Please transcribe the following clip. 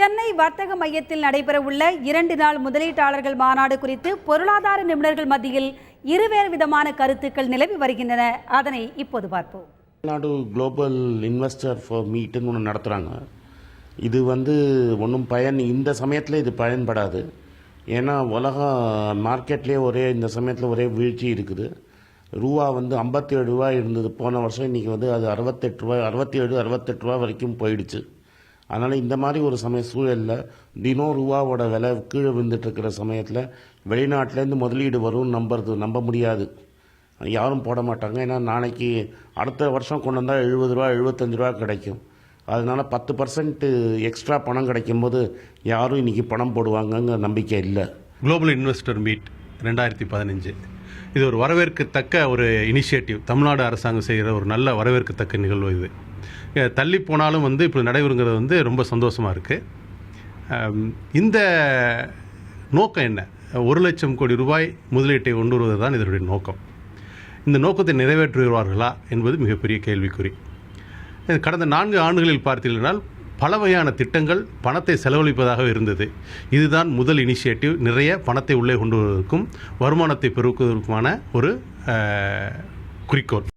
சென்னை வர்த்தக மையத்தில் நடைபெறவுள்ள 2 நாள் முதலீட்டாளர்கள் மாநாடு குறித்து பொருளாதார நிபுணர்கள் மத்தியில் இருவேறு விதமான கருத்துக்கள் நிலவி வருகின்றன. அதனை இப்போது பார்ப்போம். தமிழ்நாடு குளோபல் இன்வெஸ்டர் ஃபார் மீட்டுன்னு ஒன்று நடத்துகிறாங்க. இது ஒன்றும் இந்த சமயத்தில் இது பயன்படாது. ஏன்னா உலக மார்க்கெட்லேயே இந்த சமயத்தில் ஒரே வீழ்ச்சி இருக்குது. ரூபா 57 ரூபா இருந்தது போன வருஷம். இன்றைக்கி அது 68 ரூபா, 67-68 ரூபா வரைக்கும் போயிடுச்சு. அதனால் இந்த மாதிரி ஒரு சூழலில் தினம் ரூபாவோட விலை கீழே விழுந்துட்டுருக்கிற சமயத்தில் வெளிநாட்டிலேருந்து முதலீடு வரும்னு நம்ப முடியாது. யாரும் போட மாட்டாங்க. ஏன்னா நாளைக்கு அடுத்த வருஷம் கொண்டு வந்தால் 70 ரூபா 75 ரூபா கிடைக்கும். அதனால் 10% எக்ஸ்ட்ரா பணம் கிடைக்கும்போது யாரும் இன்றைக்கி பணம் போடுவாங்கங்கிற நம்பிக்கை இல்லை. குளோபல் இன்வெஸ்டர் மீட் 2015 இது ஒரு வரவேற்கத்தக்க ஒரு இனிஷியேட்டிவ். தமிழ்நாடு அரசாங்கம் செய்கிற ஒரு நல்ல வரவேற்கத்தக்க நிகழ்வு. இது தள்ளி போனாலும் இப்போ நடைபெறுங்கிறது ரொம்ப சந்தோஷமாக இருக்குது. இந்த நோக்கம் என்ன? 1 லட்சம் கோடி ரூபாய் முதலீட்டை கொண்டு வருவது தான் இதனுடைய நோக்கம். இந்த நோக்கத்தை நிறைவேற்றுவார்களா என்பது மிகப்பெரிய கேள்விக்குறி. கடந்த 4 ஆண்டுகளில் பார்த்தீர்களால் பல வகையான திட்டங்கள் பணத்தை செலவழிப்பதாக இருந்தது. இதுதான் முதல் இனிஷியேட்டிவ். நிறைய பணத்தை உள்ளே கொண்டு வருவதற்கும் வருமானத்தை பெருக்குவதற்குமான ஒரு குறிக்கோள்.